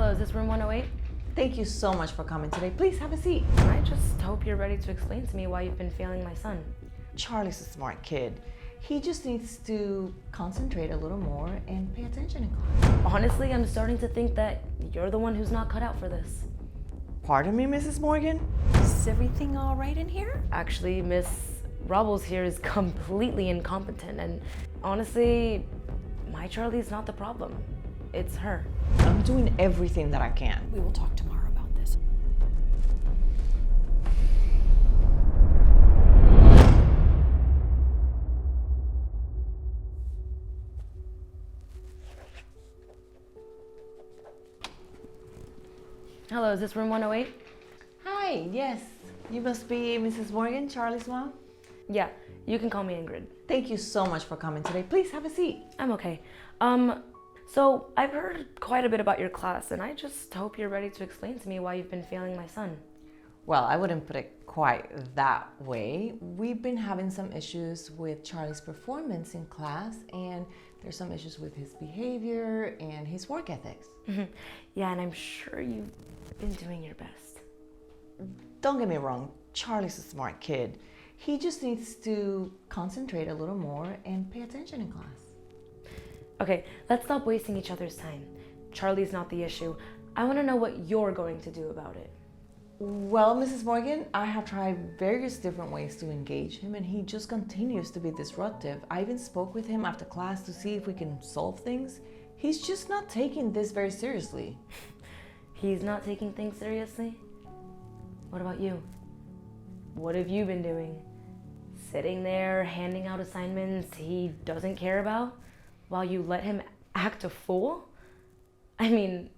Hello, is this room 108? Thank you so much for coming today. Please have a seat. I just hope you're ready to explain to me why you've been failing my son. Charlie's a smart kid. He just needs to concentrate a little more and pay attention in class. Honestly, I'm starting to think that you're the one who's not cut out for this. Pardon me, Mrs. Morgan? Is everything all right in here? Actually, Miss Robles here is completely incompetent, and honestly, my Charlie's not the problem. It's her. I'm doing everything that I can. We will talk tomorrow about this. Hello, is this room 108? Hi, yes. You must be Mrs. Morgan, Charlie's mom? Yeah, you can call me Ingrid. Thank you so much for coming today. Please have a seat. I'm okay. So I've heard quite a bit about your class, and I just hope you're ready to explain to me why you've been failing my son. Well, I wouldn't put it quite that way. We've been having some issues with Charlie's performance in class, and there's some issues with his behavior and his work ethics. Yeah, and I'm sure you've been doing your best. Don't get me wrong, Charlie's a smart kid. He just needs to concentrate a little more and pay attention in class. Okay, let's stop wasting each other's time. Charlie's not the issue. I want to know what you're going to do about it. Well, Mrs. Morgan, I have tried various different ways to engage him, and he just continues to be disruptive. I even spoke with him after class to see if we can solve things. He's just not taking this very seriously. He's not taking things seriously? What about you? What have you been doing? Sitting there, handing out assignments he doesn't care about, while you let him act a fool? I mean,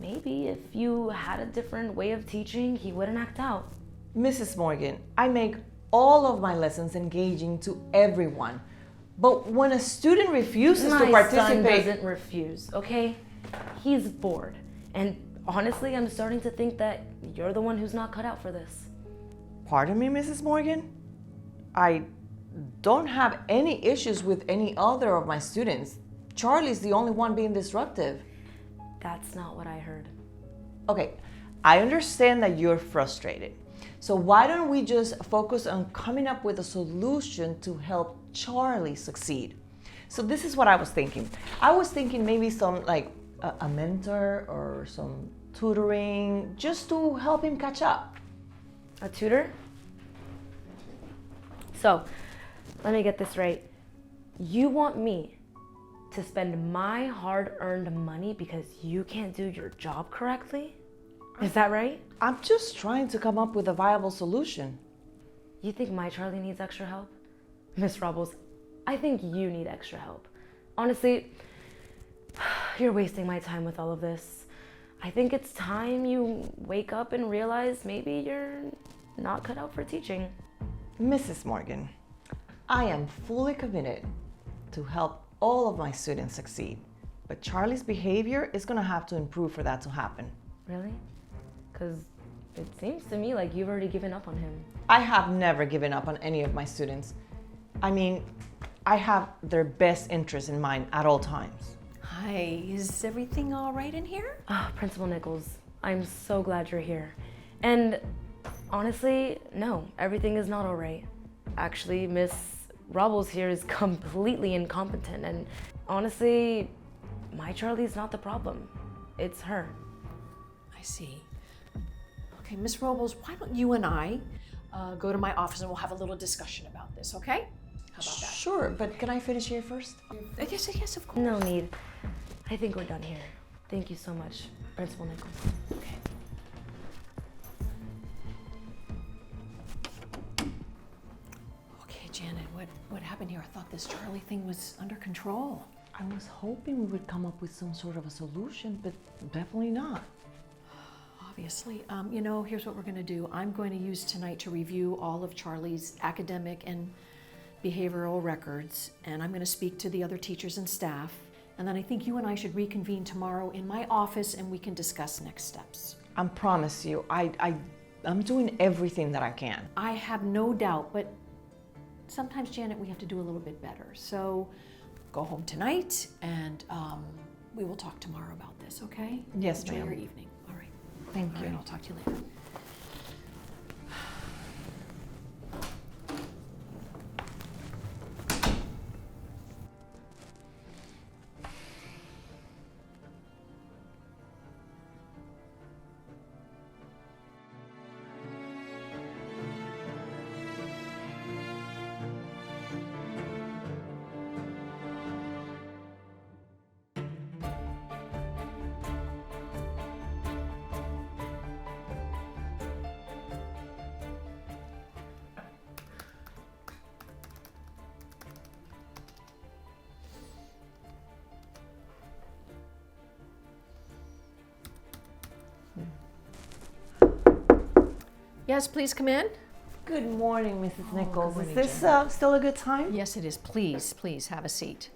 maybe if you had a different way of teaching, he wouldn't act out. Mrs. Morgan, I make all of my lessons engaging to everyone. But when a student refuses to participate... My son doesn't refuse, okay? He's bored. And honestly, I'm starting to think that you're the one who's not cut out for this. Pardon me, Mrs. Morgan? I don't have any issues with any other of my students. Charlie's the only one being disruptive. That's not what I heard. Okay, I understand that you're frustrated. So why don't we just focus on coming up with a solution to help Charlie succeed? So this is what I was thinking. I was thinking maybe some like a mentor or some tutoring just to help him catch up. A tutor? So, let me get this right. You want me to spend my hard-earned money because you can't do your job correctly? Is that right? I'm just trying to come up with a viable solution. You think my Charlie needs extra help? Miss Robles, I think you need extra help. Honestly, you're wasting my time with all of this. I think it's time you wake up and realize maybe you're not cut out for teaching. Mrs. Morgan, I am fully committed to help all of my students succeed, but Charlie's behavior is gonna have to improve for that to happen. Really? Because it seems to me like you've already given up on him. I have never given up on any of my students. I mean, I have their best interests in mind at all times. Hi, is everything all right in here? Principal Nichols, I'm so glad you're here. And honestly, no, everything is not all right. Actually, Miss Robles here is completely incompetent, and honestly, my Charlie's not the problem. It's her. I see. Okay, Miss Robles, why don't you and I go to my office and we'll have a little discussion about this, okay? How about that? Sure, but can I finish here first? Yes, of course. No need. I think we're done here. Thank you so much, Principal Nichols. Okay. Okay, Janet, what happened here? I thought this Charlie thing was under control. I was hoping we would come up with some sort of a solution, but definitely not. Obviously. Here's what we're going to do. I'm going to use tonight to review all of Charlie's academic and behavioral records, and I'm going to speak to the other teachers and staff. And then I think you and I should reconvene tomorrow in my office and we can discuss next steps. I promise you, I'm doing everything that I can. I have no doubt, but sometimes, Janet, we have to do a little bit better. So go home tonight and we will talk tomorrow about this, okay? Yes, Enjoy ma'am. your evening. All right. Thank All you. right, I'll talk to you later. Yes, please come in. Good morning, Mrs. Nichols. good Is morning, this still a good time? Yes, it is. Please, please have a seat.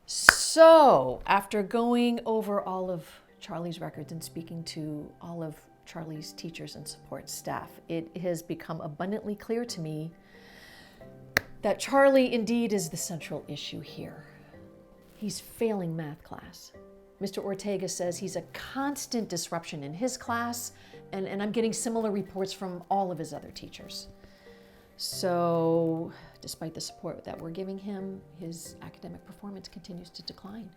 So, after going over all of Charlie's records and speaking to all of Charlie's teachers and support staff, it has become abundantly clear to me that Charlie indeed is the central issue here. He's failing math class. Mr. Ortega says he's a constant disruption in his class, and I'm getting similar reports from all of his other teachers. So, despite the support that we're giving him, his academic performance continues to decline.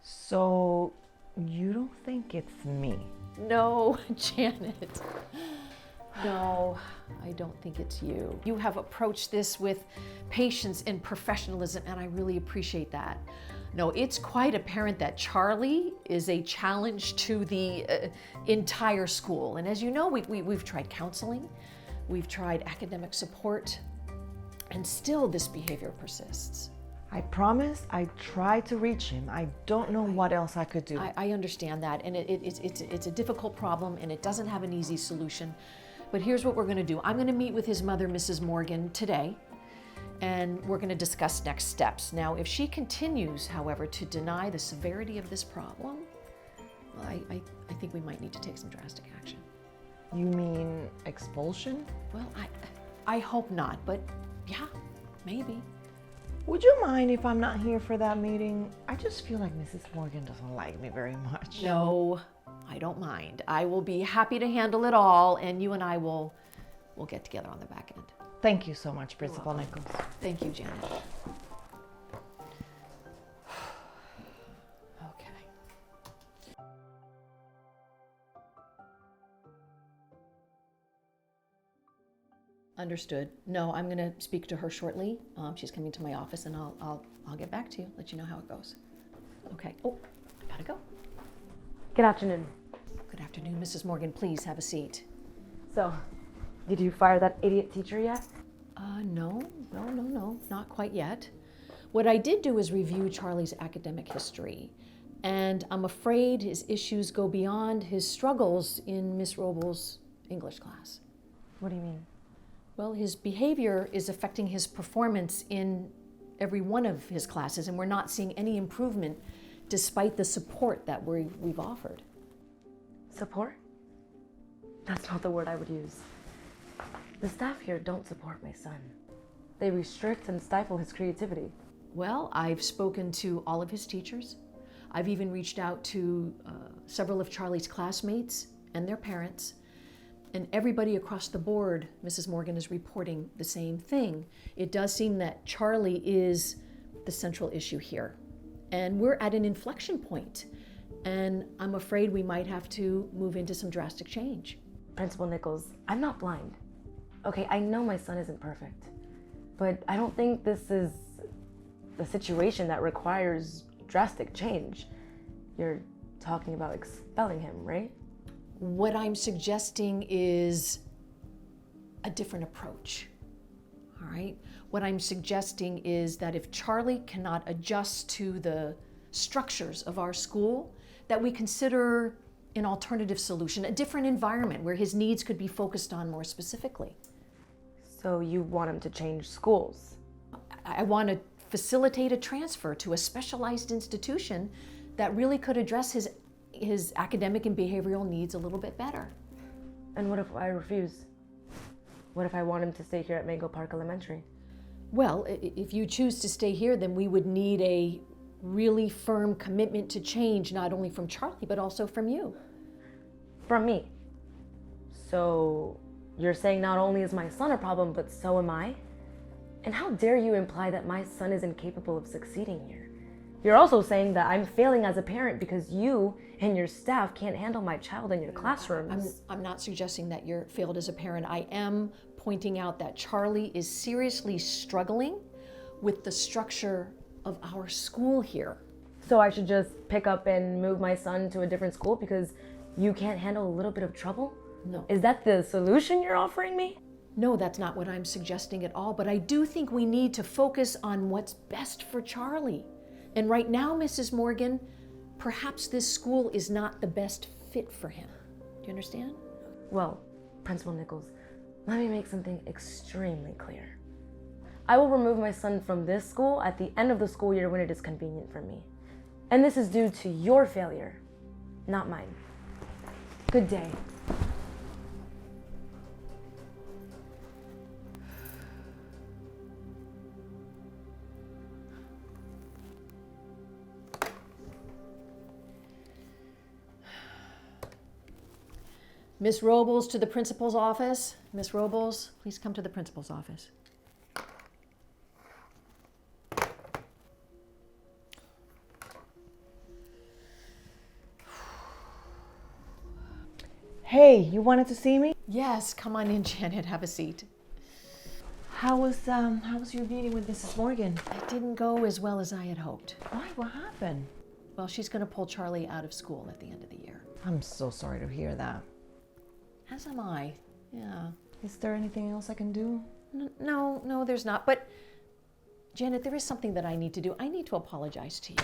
So, you don't think it's me? No, Janet. No, I don't think it's you. You have approached this with patience and professionalism, and I really appreciate that. No, it's quite apparent that Charlie is a challenge to the entire school. And as you know, we've tried counseling, we've tried academic support, and still this behavior persists. I promise I tried to reach him. I don't know what else I could do. I understand that, and it's a difficult problem, and it doesn't have an easy solution. But here's what we're going to do. I'm going to meet with his mother, Mrs. Morgan, today, and we're going to discuss next steps. Now, if she continues, however, to deny the severity of this problem, well, I think we might need to take some drastic action. You mean expulsion? Well, I hope not, but yeah, maybe. Would you mind if I'm not here for that meeting? I just feel like Mrs. Morgan doesn't like me very much. No, I don't mind. I will be happy to handle it all, and you and I will get together on the back end. Thank you so much, Principal Nichols. Thank you, Janet. Okay. Understood. No, I'm going to speak to her shortly. She's coming to my office, and I'll get back to you, let you know how it goes. Okay. Oh, I gotta go. Good afternoon. Good afternoon, Mrs. Morgan. Please have a seat. So, did you fire that idiot teacher yet? No, not quite yet. What I did do is review Charlie's academic history, and I'm afraid his issues go beyond his struggles in Miss Robles' English class. What do you mean? Well, his behavior is affecting his performance in every one of his classes, and we're not seeing any improvement despite the support that we've offered. Support? That's not the word I would use. The staff here don't support my son. They restrict and stifle his creativity. Well, I've spoken to all of his teachers. I've even reached out to several of Charlie's classmates and their parents. And everybody across the board, Mrs. Morgan, is reporting the same thing. It does seem that Charlie is the central issue here. And we're at an inflection point. And I'm afraid we might have to move into some drastic change. Principal Nichols, I'm not blind. Okay, I know my son isn't perfect. But I don't think this is a situation that requires drastic change. You're talking about expelling him, right? What I'm suggesting is a different approach, all right? What I'm suggesting is that if Charlie cannot adjust to the structures of our school, that we consider an alternative solution, a different environment where his needs could be focused on more specifically. So you want him to change schools? I want to facilitate a transfer to a specialized institution that really could address his academic and behavioral needs a little bit better. And what if I refuse? What if I want him to stay here at Mango Park Elementary? Well, if you choose to stay here, then we would need a really firm commitment to change, not only from Charlie, but also from you. From me. So you're saying not only is my son a problem, but so am I? And how dare you imply that my son is incapable of succeeding here? You're also saying that I'm failing as a parent because you and your staff can't handle my child in your classrooms. I'm not suggesting that you're failed as a parent. I am pointing out that Charlie is seriously struggling with the structure of our school here. So I should just pick up and move my son to a different school because you can't handle a little bit of trouble? No. Is that the solution you're offering me? No, that's not what I'm suggesting at all, but I do think we need to focus on what's best for Charlie. And right now, Mrs. Morgan, perhaps this school is not the best fit for him. Do you understand? Well, Principal Nichols, let me make something extremely clear. I will remove my son from this school at the end of the school year when it is convenient for me. And this is due to your failure, not mine. Good day. Miss Robles to the principal's office. Miss Robles, please come to the principal's office. Hey, you wanted to see me? Yes, come on in, Janet, have a seat. How was your meeting with Mrs. Morgan? It didn't go as well as I had hoped. Why? What happened? Well, she's going to pull Charlie out of school at the end of the year. I'm so sorry to hear that. As am I. Yeah. Is there anything else I can do? No, there's not. But, Janet, there is something that I need to do. I need to apologize to you.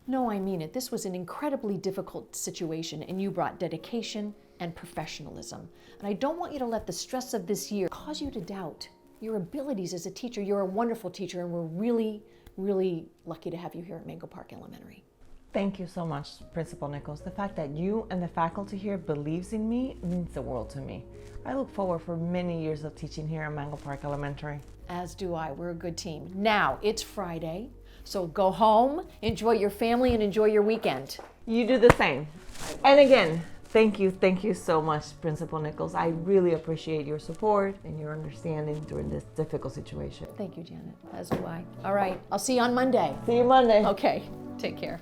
No, I mean it. This was an incredibly difficult situation, and you brought dedication and professionalism. And I don't want you to let the stress of this year cause you to doubt your abilities as a teacher. You're a wonderful teacher, and we're really, really lucky to have you here at Mango Park Elementary. Thank you so much, Principal Nichols. The fact that you and the faculty here believes in me means the world to me. I look forward for many years of teaching here at Mango Park Elementary. As do I. We're a good team. Now, it's Friday, so go home, enjoy your family, and enjoy your weekend. You do the same. And again, thank you so much, Principal Nichols. I really appreciate your support and your understanding during this difficult situation. Thank you, Janet. As do I. All right, I'll see you on Monday. See you Monday. Okay, take care.